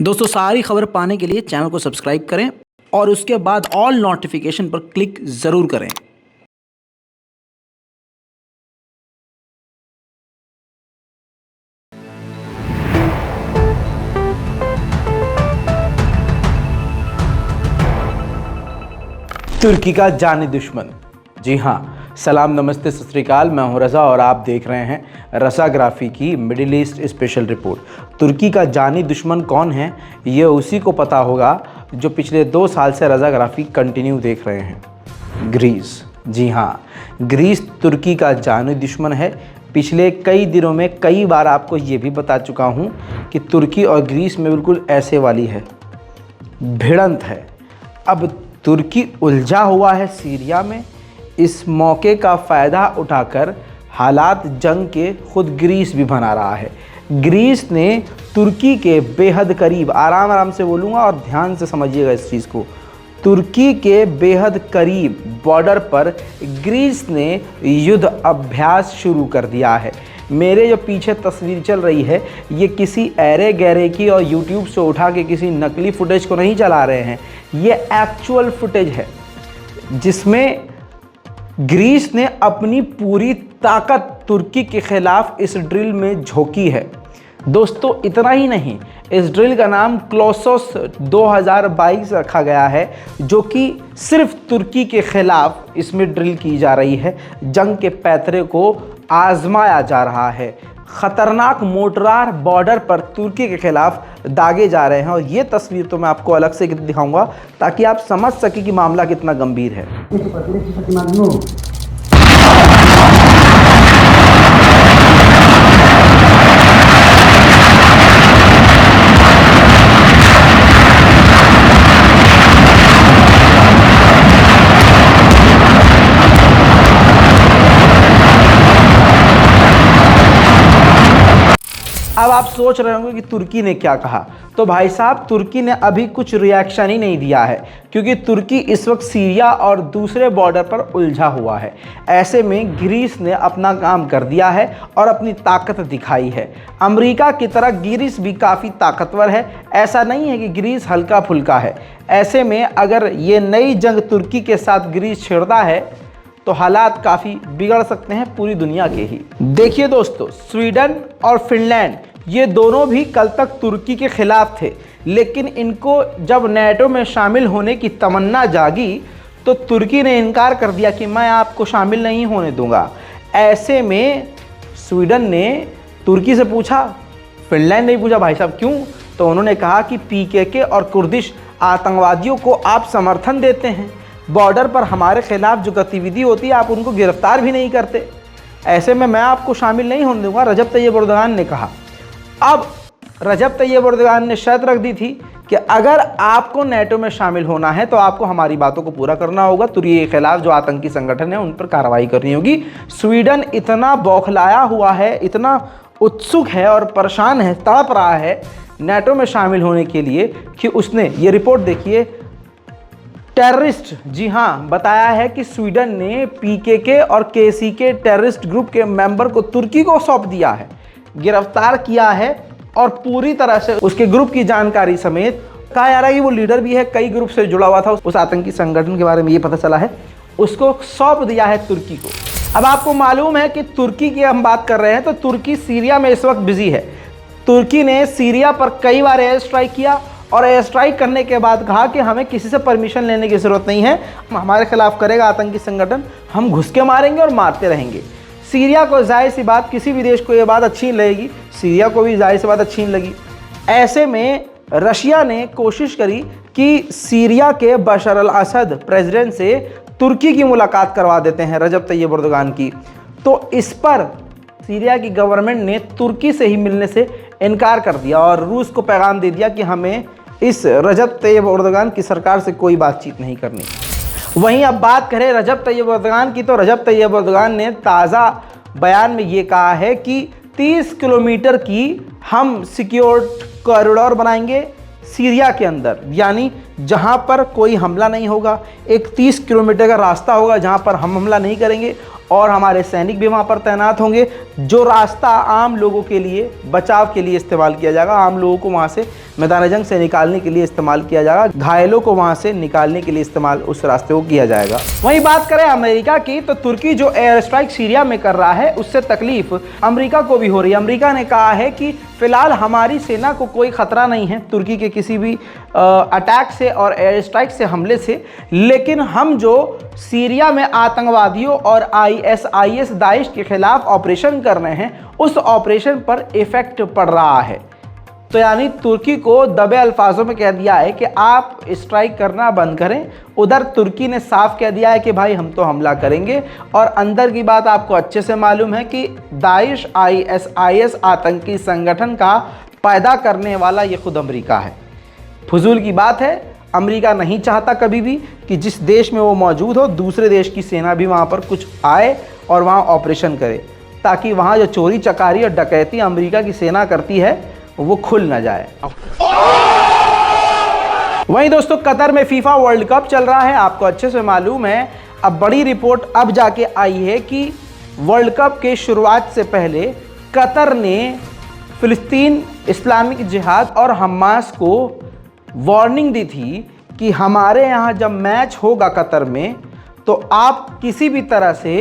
दोस्तों सारी खबर पाने के लिए चैनल को सब्सक्राइब करें और उसके बाद ऑल नोटिफिकेशन पर क्लिक ज़रूर करें। तुर्की का जानी दुश्मन। जी हाँ, सलाम नमस्ते सत श्री अकाल। मैं हूं रज़ा और आप देख रहे हैं रज़ाग्राफी की मिडिल ईस्ट स्पेशल रिपोर्ट। तुर्की का जानी दुश्मन कौन है ये उसी को पता होगा जो पिछले 2 साल से रज़ाग्राफी कंटिन्यू देख रहे हैं। ग्रीस। जी हाँ, ग्रीस तुर्की का जानी दुश्मन है। पिछले कई दिनों में कई बार आपको ये भी बता चुका हूँ कि तुर्की और ग्रीस में बिल्कुल ऐसे वाली है, भिड़ंत है। अब तुर्की उलझा हुआ है सीरिया में। इस मौके का फ़ायदा उठाकर हालात जंग के खुद ग्रीस भी बना रहा है। ग्रीस ने तुर्की के बेहद करीब, आराम से बोलूँगा और ध्यान से समझिएगा इस चीज़ को, तुर्की के बेहद करीब बॉर्डर पर ग्रीस ने युद्ध अभ्यास शुरू कर दिया है। मेरे जो पीछे तस्वीर चल रही है ये किसी ऐरे गैरे की और यूट्यूब से उठा के किसी नकली फुटेज को नहीं चला रहे हैं, ये एक्चुअल फुटेज है जिसमें ग्रीस ने अपनी पूरी ताकत तुर्की के खिलाफ इस ड्रिल में झोंकी है। दोस्तों इतना ही नहीं, इस ड्रिल का नाम क्लोसोस 2022 रखा गया है, जो कि सिर्फ तुर्की के खिलाफ इसमें ड्रिल की जा रही है। जंग के पैतरे को आजमाया जा रहा है। ख़तरनाक मोर्टार बॉर्डर पर तुर्की के खिलाफ दागे जा रहे हैं और ये तस्वीर तो मैं आपको अलग से दिखाऊंगा ताकि आप समझ सकें कि मामला कितना गंभीर है। अब आप सोच रहे होंगे कि तुर्की ने क्या कहा, तो भाई साहब तुर्की ने अभी कुछ रिएक्शन ही नहीं दिया है क्योंकि तुर्की इस वक्त सीरिया और दूसरे बॉर्डर पर उलझा हुआ है। ऐसे में ग्रीस ने अपना काम कर दिया है और अपनी ताकत दिखाई है। अमेरिका की तरह ग्रीस भी काफ़ी ताकतवर है, ऐसा नहीं है कि ग्रीस हल्का फुल्का है। ऐसे में अगर ये नई जंग तुर्की के साथ ग्रीस छेड़ता है तो हालात काफ़ी बिगड़ सकते हैं पूरी दुनिया के ही। देखिए दोस्तों, स्वीडन और फिनलैंड ये दोनों भी कल तक तुर्की के खिलाफ थे, लेकिन इनको जब नेटो में शामिल होने की तमन्ना जागी तो तुर्की ने इनकार कर दिया कि मैं आपको शामिल नहीं होने दूंगा। ऐसे में स्वीडन ने तुर्की से पूछा, फिनलैंड ने पूछा भाई साहब क्यों, तो उन्होंने कहा कि पीकेके और कुर्दिश आतंकवादियों को आप समर्थन देते हैं, बॉर्डर पर हमारे खिलाफ जो गतिविधि होती है आप उनको गिरफ्तार भी नहीं करते, ऐसे में मैं आपको शामिल नहीं होने दूंगा, रजब तैयब एर्दोगान ने कहा। अब रजब तैयब एर्दोगान ने शर्त रख दी थी कि अगर आपको नेटो में शामिल होना है तो आपको हमारी बातों को पूरा करना होगा, तुर्की के खिलाफ जो आतंकी संगठन है उन पर कार्रवाई करनी होगी। स्वीडन इतना बौखलाया हुआ है, इतना उत्सुक है और परेशान है, तड़प रहा है नेटो में शामिल होने के लिए कि उसने ये रिपोर्ट देखिए, टेररिस्ट, जी हाँ, बताया है कि स्वीडन ने पीकेके और केसीके टेररिस्ट ग्रुप के मेंबर को तुर्की को सौंप दिया है, गिरफ्तार किया है और पूरी तरह से उसके ग्रुप की जानकारी समेत कहा जा रहा है कि वो लीडर भी है, कई ग्रुप से जुड़ा हुआ था, उस आतंकी संगठन के बारे में ये पता चला है, उसको सौंप दिया है तुर्की को। अब आपको मालूम है कि तुर्की की हम बात कर रहे हैं तो तुर्की सीरिया में इस वक्त बिजी है। तुर्की ने सीरिया पर कई बार एयर स्ट्राइक किया और एयर स्ट्राइक करने के बाद कहा कि हमें किसी से परमिशन लेने की ज़रूरत नहीं है, हमारे खिलाफ करेगा आतंकी संगठन, हम घुस के मारेंगे और मारते रहेंगे। सीरिया को जाहिर सी बात, किसी भी देश को ये बात अच्छी नहीं लगेगी, सीरिया को भी जाहिर सी बात अच्छी नहीं लगी। ऐसे में रशिया ने कोशिश करी कि सीरिया के बशर अल असद प्रेसिडेंट से तुर्की की मुलाकात करवा देते हैं, रजब तैयब एर्दोगान की। तो इस पर सीरिया की गवर्नमेंट ने तुर्की से ही मिलने से इनकार कर दिया और रूस को पैगाम दे दिया कि हमें इस रजब तैयब एर्दोगान की सरकार से कोई बातचीत नहीं करनी। वहीं अब बात करें रजब तैयब एर्दोगान की, तो रजब तैयब एर्दोगान ने ताज़ा बयान में ये कहा है कि 30 किलोमीटर की हम सिक्योर्ड कॉरिडोर बनाएंगे सीरिया के अंदर, यानी जहां पर कोई हमला नहीं होगा। एक 30 किलोमीटर का रास्ता होगा जहां पर हम हमला नहीं करेंगे और हमारे सैनिक भी वहां पर तैनात होंगे। जो रास्ता आम लोगों के लिए बचाव के लिए इस्तेमाल किया जाएगा, आम लोगों को वहां से मैदान जंग से निकालने के लिए इस्तेमाल किया जाएगा, घायलों को वहां से निकालने के लिए इस्तेमाल उस रास्ते को किया जाएगा। वहीं बात करें अमेरिका की, तो तुर्की जो एयर स्ट्राइक सीरिया में कर रहा है उससे तकलीफ अमेरिका को भी हो रही है। अमेरिका ने कहा है कि फिलहाल हमारी सेना को कोई खतरा नहीं है तुर्की के किसी भी अटैक से और एयर स्ट्राइक से, हमले से, लेकिन हम जो सीरिया में आतंकवादियों और आईएस दाइश के खिलाफ ऑपरेशन कर रहे हैं उस ऑपरेशन पर इफेक्ट पड़ रहा है। तो यानी तुर्की को दबे अल्फाजों में कह दिया है कि आप स्ट्राइक करना बंद करें। उधर तुर्की ने साफ कह दिया है कि भाई हम तो हमला करेंगे। और अंदर की बात आपको अच्छे से मालूम है कि दाइश आईएस आतंकी संगठन का पैदा करने वाला ये खुद अमेरिका है। फजूल की बात है, अमेरिका नहीं चाहता कभी भी कि जिस देश में वो मौजूद हो दूसरे देश की सेना भी वहाँ पर कुछ आए और वहाँ ऑपरेशन करे, ताकि वहाँ जो चोरी चकारी और डकैती अमेरिका की सेना करती है वो खुल ना जाए। वहीं दोस्तों कतर में फीफा वर्ल्ड कप चल रहा है, आपको अच्छे से मालूम है। अब बड़ी रिपोर्ट अब जाके आई है कि वर्ल्ड कप के शुरुआत से पहले कतर ने फिलिस्तीन, इस्लामिक जिहाद और हमास को वार्निंग दी थी कि हमारे यहाँ जब मैच होगा कतर में तो आप किसी भी तरह से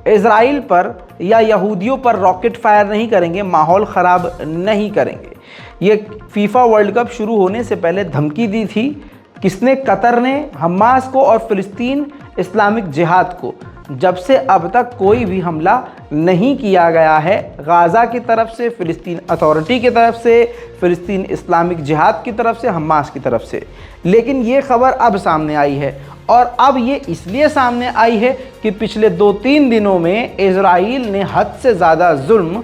इज़राइल पर या यहूदियों पर रॉकेट फायर नहीं करेंगे, माहौल ख़राब नहीं करेंगे। ये फीफा वर्ल्ड कप शुरू होने से पहले धमकी दी थी। किसने? कतर ने हमास को और फिलिस्तीन इस्लामिक जिहाद को। जब से अब तक कोई भी हमला नहीं किया गया है गाज़ा की तरफ से, फिलिस्तीन अथॉरिटी की तरफ से, फिलिस्तीन इस्लामिक जिहाद की तरफ से, हमास की तरफ से। लेकिन ये खबर अब सामने आई है और अब ये इसलिए सामने आई है कि पिछले 2-3 दिनों में इज़राइल ने हद से ज़्यादा जुल्म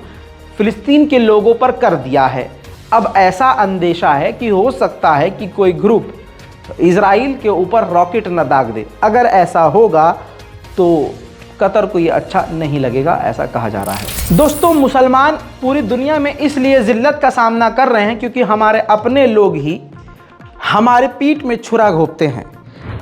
फिलिस्तीन के लोगों पर कर दिया है। अब ऐसा अंदेशा है कि हो सकता है कि कोई ग्रुप इज़राइल के ऊपर रॉकेट न दाग दे। अगर ऐसा होगा तो कतर को ये अच्छा नहीं लगेगा, ऐसा कहा जा रहा है। दोस्तों मुसलमान पूरी दुनिया में इसलिए ज़िल्लत का सामना कर रहे हैं क्योंकि हमारे अपने लोग ही हमारे पीठ में छुरा घोंपते हैं।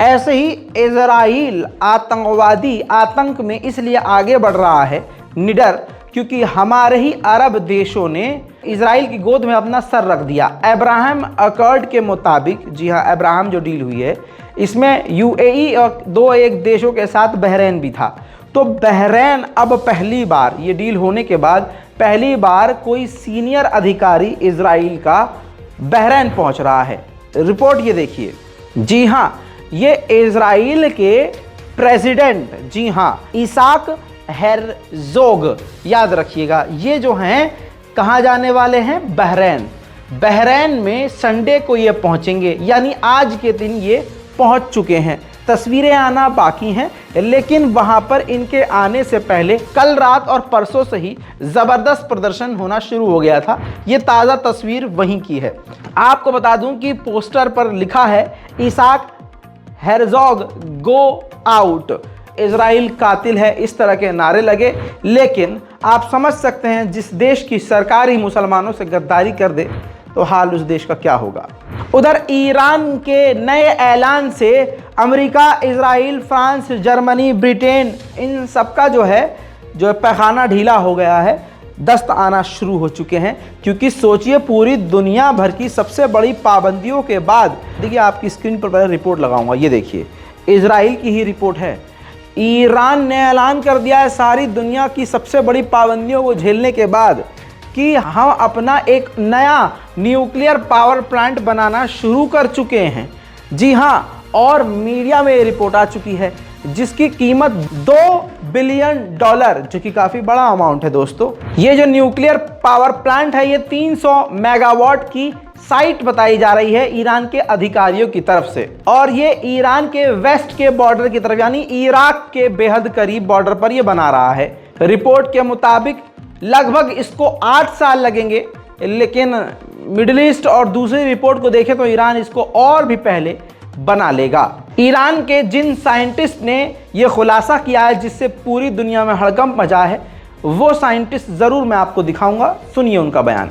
ऐसे ही इज़राइल आतंकवादी आतंक में इसलिए आगे बढ़ रहा है निडर, क्योंकि हमारे ही अरब देशों ने इज़राइल की गोद में अपना सर रख दिया। अब्राहम अकॉर्ड के मुताबिक, जी हाँ, अब्राहम जो डील हुई है इसमें यूएई और 2 देशों के साथ बहरीन भी था। तो बहरीन अब पहली बार, ये डील होने के बाद पहली बार कोई सीनियर अधिकारी इज़राइल का बहरीन पहुंच रहा है। रिपोर्ट ये देखिए, जी हाँ, ये इज़राइल के प्रेसिडेंट, जी हाँ, इसाक हेरज़ोग, याद रखिएगा, ये जो हैं कहाँ जाने वाले हैं? बहरीन। बहरीन में संडे को ये पहुँचेंगे, यानी आज के दिन ये पहुँच चुके हैं। तस्वीरें आना बाकी हैं, लेकिन वहाँ पर इनके आने से पहले कल रात और परसों से ही ज़बरदस्त प्रदर्शन होना शुरू हो गया था। ये ताज़ा तस्वीर वहीं की है। आपको बता दूं कि पोस्टर पर लिखा है इसाक हेरज़ोग गो आउट, इज़राइल कातिल है, इस तरह के नारे लगे। लेकिन आप समझ सकते हैं जिस देश की सरकार ही मुसलमानों से गद्दारी कर दे तो हाल उस देश का क्या होगा। उधर ईरान के नए ऐलान से America, Israel, France, Germany, Britain, इन सबका जो पैखाना ढीला हो गया है, दस्त आना शुरू हो चुके हैं। क्योंकि सोचिए पूरी दुनिया भर की सबसे बड़ी पाबंदियों के बाद, देखिए आपकी स्क्रीन पर पहले रिपोर्ट लगाऊंगा, ये देखिए इज़राइल की ही रिपोर्ट है। ईरान ने ऐलान कर दिया है सारी दुनिया की सबसे बड़ी पाबंदियों को झेलने के बाद कि हम अपना एक नया न्यूक्लियर पावर प्लांट बनाना शुरू कर चुके हैं। जी हाँ, और मीडिया में ये रिपोर्ट आ चुकी है जिसकी कीमत $2 बिलियन, जो कि काफ़ी बड़ा अमाउंट है दोस्तों। ये जो न्यूक्लियर पावर प्लांट है ये 300 मेगावाट की साइट बताई जा रही है ईरान के अधिकारियों की तरफ से, और ये ईरान के वेस्ट के बॉर्डर की तरफ यानी इराक के बेहद करीब बॉर्डर पर ये बना रहा है। रिपोर्ट के मुताबिक लगभग इसको 8 साल लगेंगे, लेकिन मिडिल ईस्ट और दूसरी रिपोर्ट को देखें तो ईरान इसको और भी पहले बना लेगा। ईरान के जिन साइंटिस्ट ने यह खुलासा किया है जिससे पूरी दुनिया में हड़कंप मचा है, वो साइंटिस्ट ज़रूर मैं आपको दिखाऊंगा, सुनिए उनका बयान।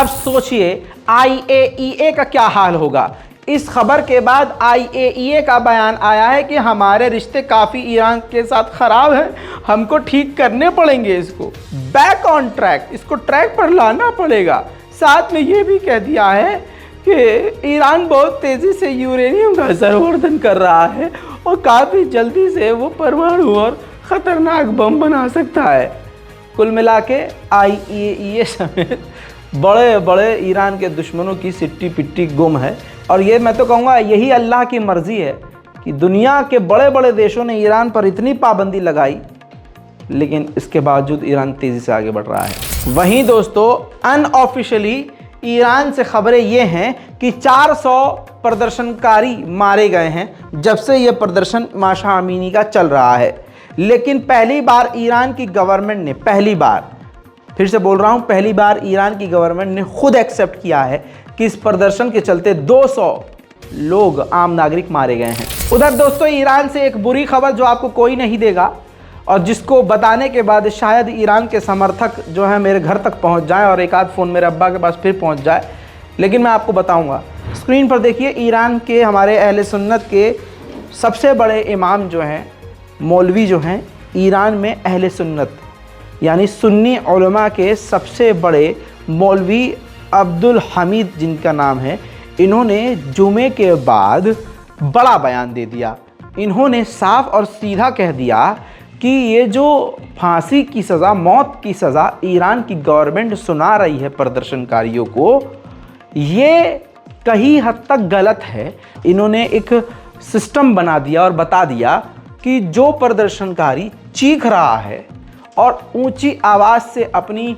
अब सोचिए IAEA का क्या हाल होगा। इस खबर के बाद IAEA का बयान आया है कि हमारे रिश्ते काफ़ी ईरान के साथ ख़राब हैं, हमको ठीक करने पड़ेंगे, इसको बैक ऑन ट्रैक, इसको ट्रैक पर लाना पड़ेगा। साथ में ये भी कह दिया है कि ईरान बहुत तेज़ी से यूरेनियम का संवर्धन कर रहा है और काफ़ी जल्दी से वो परमाणु और ख़तरनाक बम बना सकता है। कुल मिला के IAEA समेत बड़े बड़े ईरान के दुश्मनों की सिट्टी पिट्टी गुम है। और ये मैं तो कहूँगा यही अल्लाह की मर्ज़ी है कि दुनिया के बड़े बड़े देशों ने ईरान पर इतनी पाबंदी लगाई, लेकिन इसके बावजूद ईरान तेज़ी से आगे बढ़ रहा है। वहीं दोस्तों अनऑफिशियली ईरान से खबरें ये हैं कि 400 प्रदर्शनकारी मारे गए हैं जब से ये प्रदर्शन माशा अमीनी का चल रहा है। लेकिन पहली बार ईरान की गवर्नमेंट ने, पहली बार, फिर से बोल रहा हूँ, पहली बार ईरान की गवर्नमेंट ने खुद एक्सेप्ट किया है कि इस प्रदर्शन के चलते 200 लोग आम नागरिक मारे गए हैं। उधर दोस्तों ईरान से एक बुरी खबर जो आपको कोई नहीं देगा और जिसको बताने के बाद शायद ईरान के समर्थक जो है मेरे घर तक पहुंच जाएं और एक आध फ़ोन मेरे अब्बा के पास फिर पहुंच जाए, लेकिन मैं आपको बताऊंगा। स्क्रीन पर देखिए ईरान के हमारे अहले सुन्नत के सबसे बड़े इमाम जो हैं, मौलवी जो हैं ईरान में, अहले सुन्नत यानी सुन्नी उलमा के सबसे बड़े मौलवी अब्दुल हमीद जिनका नाम है, इन्होंने जुमे के बाद बड़ा बयान दे दिया। इन्होंने साफ और सीधा कह दिया कि ये जो फांसी की सज़ा, मौत की सज़ा ईरान की गवर्नमेंट सुना रही है प्रदर्शनकारियों को, ये कहीं हद तक गलत है। इन्होंने एक सिस्टम बना दिया और बता दिया कि जो प्रदर्शनकारी चीख रहा है और ऊंची आवाज़ से अपनी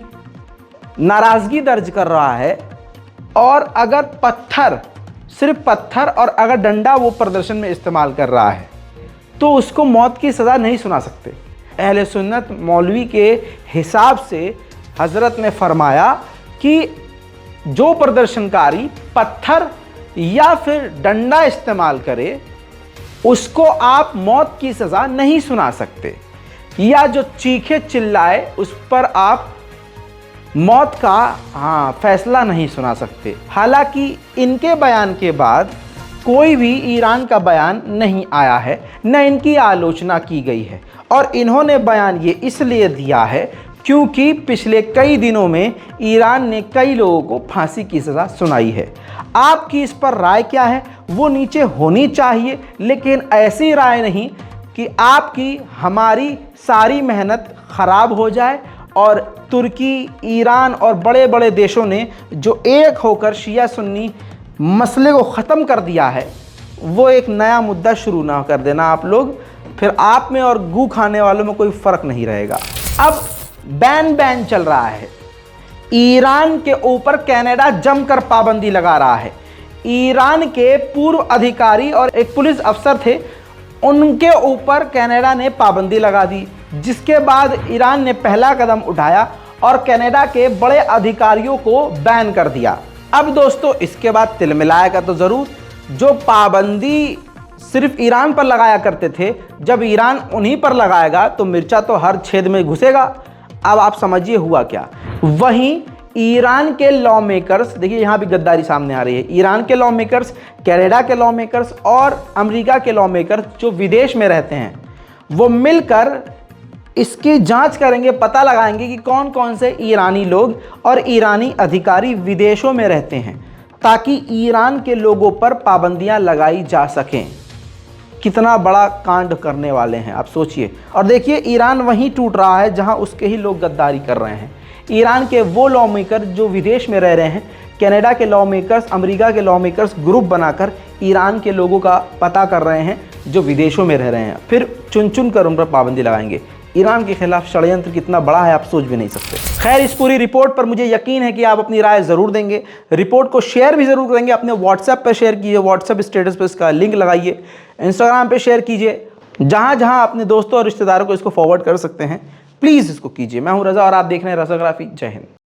नाराज़गी दर्ज कर रहा है और अगर पत्थर, सिर्फ पत्थर और अगर डंडा वो प्रदर्शन में इस्तेमाल कर रहा है तो उसको मौत की सज़ा नहीं सुना सकते। अहले सुन्नत मौलवी के हिसाब से हज़रत ने फरमाया कि जो प्रदर्शनकारी पत्थर या फिर डंडा इस्तेमाल करे उसको आप मौत की सज़ा नहीं सुना सकते, या जो चीखे चिल्लाए उस पर आप मौत का फैसला नहीं सुना सकते। हालांकि इनके बयान के बाद कोई भी ईरान का बयान नहीं आया है, न इनकी आलोचना की गई है। और इन्होंने बयान ये इसलिए दिया है क्योंकि पिछले कई दिनों में ईरान ने कई लोगों को फांसी की सज़ा सुनाई है। आपकी इस पर राय क्या है वो नीचे होनी चाहिए, लेकिन ऐसी राय नहीं कि आपकी हमारी सारी मेहनत ख़राब हो जाए। और तुर्की, ईरान और बड़े बड़े देशों ने जो एक होकर शिया सुन्नी मसले को ख़त्म कर दिया है, वो एक नया मुद्दा शुरू ना कर देना आप लोग, फिर आप में और गू खाने वालों में कोई फ़र्क नहीं रहेगा। अब बैन चल रहा है। ईरान के ऊपर कनाडा जमकर पाबंदी लगा रहा है। ईरान के पूर्व अधिकारी और एक पुलिस अफसर थे, उनके ऊपर कनाडा ने पाबंदी लगा दी, जिसके बाद ईरान ने पहला कदम उठाया और कनाडा के बड़े अधिकारियों को बैन कर दिया। अब दोस्तों इसके बाद तिलमिलाएगा तो ज़रूर। जो पाबंदी सिर्फ ईरान पर लगाया करते थे, जब ईरान उन्हीं पर लगाएगा तो मिर्चा तो हर छेद में घुसेगा। अब आप समझिए हुआ क्या। वहीं ईरान के लॉ मेकर्स, देखिए यहाँ भी गद्दारी सामने आ रही है। ईरान के लॉ मेकर्स, कनाडा के लॉ मेकर्स और अमेरिका के लॉ मेकर्स जो विदेश में रहते हैं, वो मिलकर इसकी जांच करेंगे, पता लगाएंगे कि कौन कौन से ईरानी लोग और ईरानी अधिकारी विदेशों में रहते हैं, ताकि ईरान के लोगों पर पाबंदियां लगाई जा सकें। कितना बड़ा कांड करने वाले हैं आप सोचिए। और देखिए ईरान वहीं टूट रहा है जहां उसके ही लोग गद्दारी कर रहे हैं। ईरान के वो लॉ मेकर जो विदेश में रह रहे हैं, कनाडा के लॉ मेकर्स, अमेरिका के लॉ मेकर्स ग्रुप बनाकर ईरान के लोगों का पता कर रहे हैं जो विदेशों में रह रहे हैं, फिर चुन चुन कर उन पर पाबंदी लगाएंगे। ईरान के खिलाफ षड्यंत्र कितना बड़ा है आप सोच भी नहीं सकते। खैर, इस पूरी रिपोर्ट पर मुझे यकीन है कि आप अपनी राय ज़रूर देंगे। रिपोर्ट को शेयर भी ज़रूर करेंगे, अपने व्हाट्सएप पर शेयर कीजिए, व्हाट्सएप स्टेटस पर इसका लिंक लगाइए, इंस्टाग्राम पे शेयर कीजिए, जहाँ जहाँ अपने दोस्तों और रिश्तेदारों को इसको फॉरवर्ड कर सकते हैं प्लीज़ इसको कीजिए। मैं हूँ रज़ा और आप देख रहे हैं रज़ाग्राफी। जय हिंद।